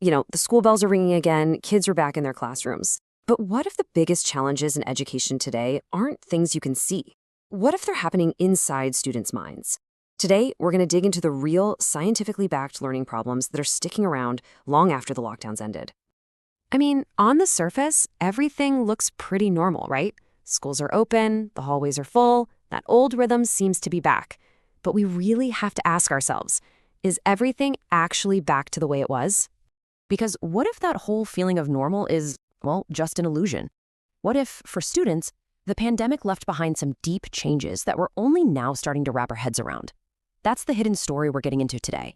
The school bells are ringing again, kids are back in their classrooms. But what if the biggest challenges in education today aren't things you can see? What if they're happening inside students' minds? Today, we're going to dig into the real, scientifically backed learning problems that are sticking around long after the lockdowns ended. I mean, on the surface, everything looks pretty normal, right? Schools are open, the hallways are full, that old rhythm seems to be back. But we really have to ask ourselves, is everything actually back to the way it was? Because what if that whole feeling of normal is, well, just an illusion? What if, for students, the pandemic left behind some deep changes that we're only now starting to wrap our heads around? That's the hidden story we're getting into today.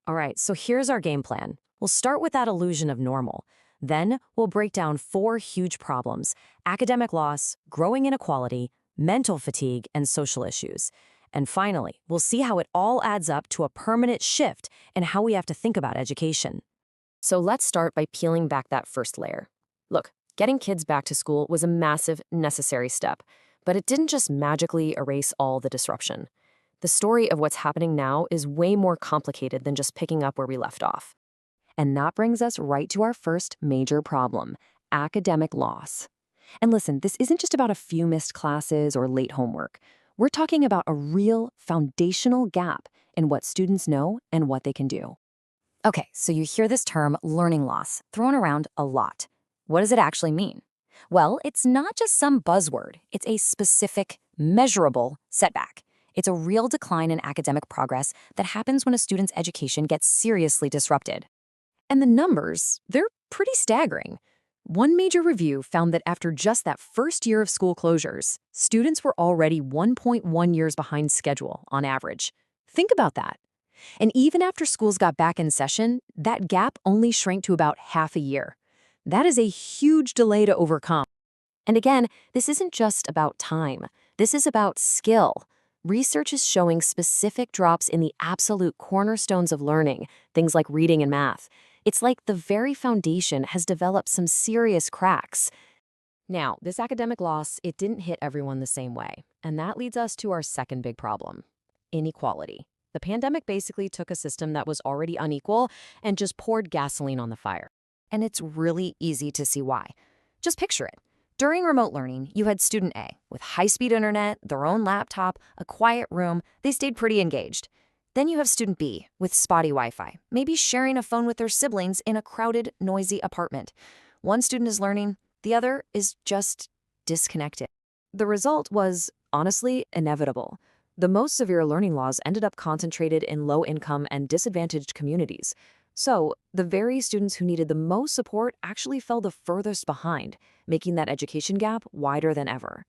All right, so here's our game plan. We'll start with that illusion of normal. Then we'll break down 4 huge problems: academic loss, growing inequality, mental fatigue, and social issues. And finally, we'll see how it all adds up to a permanent shift in how we have to think about education. So let's start by peeling back that first layer. Look, getting kids back to school was a massive, necessary step, but it didn't just magically erase all the disruption. The story of what's happening now is way more complicated than just picking up where we left off. And that brings us right to our first major problem: academic loss. And listen, this isn't just about a few missed classes or late homework. We're talking about a real foundational gap in what students know and what they can do. Okay, so you hear this term learning loss thrown around a lot. What does it actually mean? Well, it's not just some buzzword. It's a specific, measurable setback. It's a real decline in academic progress that happens when a student's education gets seriously disrupted. And the numbers, they're pretty staggering. One major review found that after just that first year of school closures, students were already 1.1 years behind schedule on average. Think about that. And even after schools got back in session, that gap only shrank to about half a year. That is a huge delay to overcome. And again, this isn't just about time. This is about skill. Research is showing specific drops in the absolute cornerstones of learning, things like reading and math. It's like the very foundation has developed some serious cracks. Now, this academic loss, it didn't hit everyone the same way. And that leads us to our second big problem: inequality. The pandemic basically took a system that was already unequal and just poured gasoline on the fire. And it's really easy to see why. Just picture it. During remote learning, you had student A with high-speed internet, their own laptop, a quiet room. They stayed pretty engaged. Then you have student B with spotty Wi-Fi, maybe sharing a phone with their siblings in a crowded, noisy apartment. One student is learning, the other is just disconnected. The result was, honestly, inevitable. The most severe learning loss ended up concentrated in low-income and disadvantaged communities. So, the very students who needed the most support actually fell the furthest behind, making that education gap wider than ever.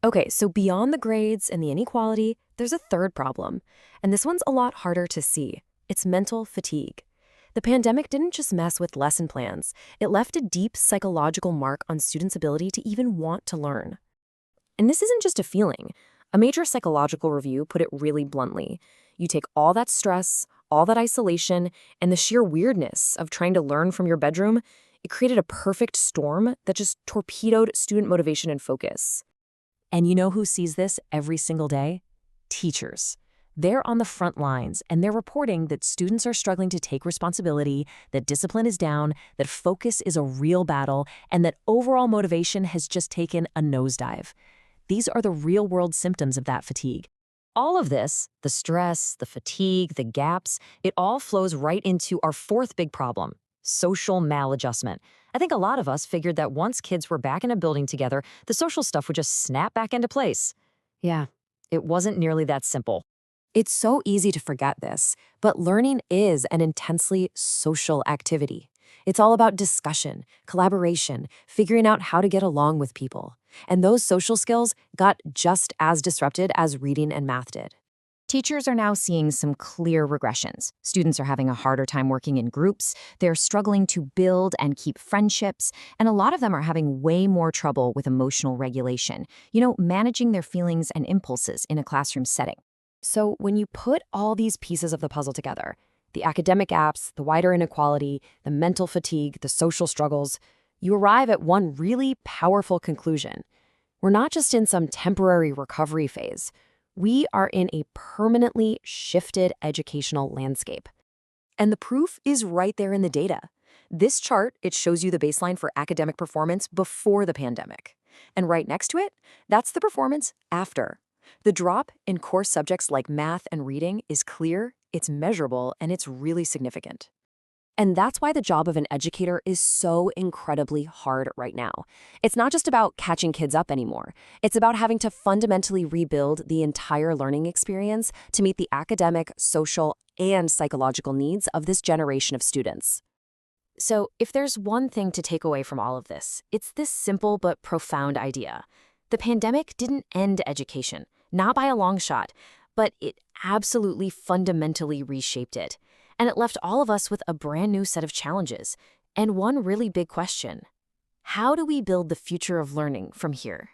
Okay, so beyond the grades and the inequality, there's a third problem. And this one's a lot harder to see. It's mental fatigue. The pandemic didn't just mess with lesson plans. It left a deep psychological mark on students' ability to even want to learn. And this isn't just a feeling. A major psychological review put it really bluntly. You take all that stress, all that isolation, and the sheer weirdness of trying to learn from your bedroom, it created a perfect storm that just torpedoed student motivation and focus. And you know who sees this every single day? Teachers. They're on the front lines, and they're reporting that students are struggling to take responsibility, that discipline is down, that focus is a real battle, and that overall motivation has just taken a nosedive. These are the real-world symptoms of that fatigue. All of this, the stress, the fatigue, the gaps, it all flows right into our fourth big problem: social maladjustment. I think a lot of us figured that once kids were back in a building together, the social stuff would just snap back into place. Yeah, it wasn't nearly that simple. It's so easy to forget this, but learning is an intensely social activity. It's all about discussion, collaboration, figuring out how to get along with people. And those social skills got just as disrupted as reading and math did. Teachers are now seeing some clear regressions. Students are having a harder time working in groups, they're struggling to build and keep friendships, and a lot of them are having way more trouble with emotional regulation, managing their feelings and impulses in a classroom setting. So when you put all these pieces of the puzzle together, the academic gaps, the wider inequality, the mental fatigue, the social struggles, you arrive at one really powerful conclusion. We're not just in some temporary recovery phase. We are in a permanently shifted educational landscape. And the proof is right there in the data. This chart, it shows you the baseline for academic performance before the pandemic. And right next to it, that's the performance after. The drop in core subjects like math and reading is clear, it's measurable, and it's really significant. And that's why the job of an educator is so incredibly hard right now. It's not just about catching kids up anymore. It's about having to fundamentally rebuild the entire learning experience to meet the academic, social, and psychological needs of this generation of students. So, if there's one thing to take away from all of this, it's this simple but profound idea. The pandemic didn't end education, not by a long shot, but it absolutely fundamentally reshaped it. And it left all of us with a brand new set of challenges, and one really big question. How do we build the future of learning from here?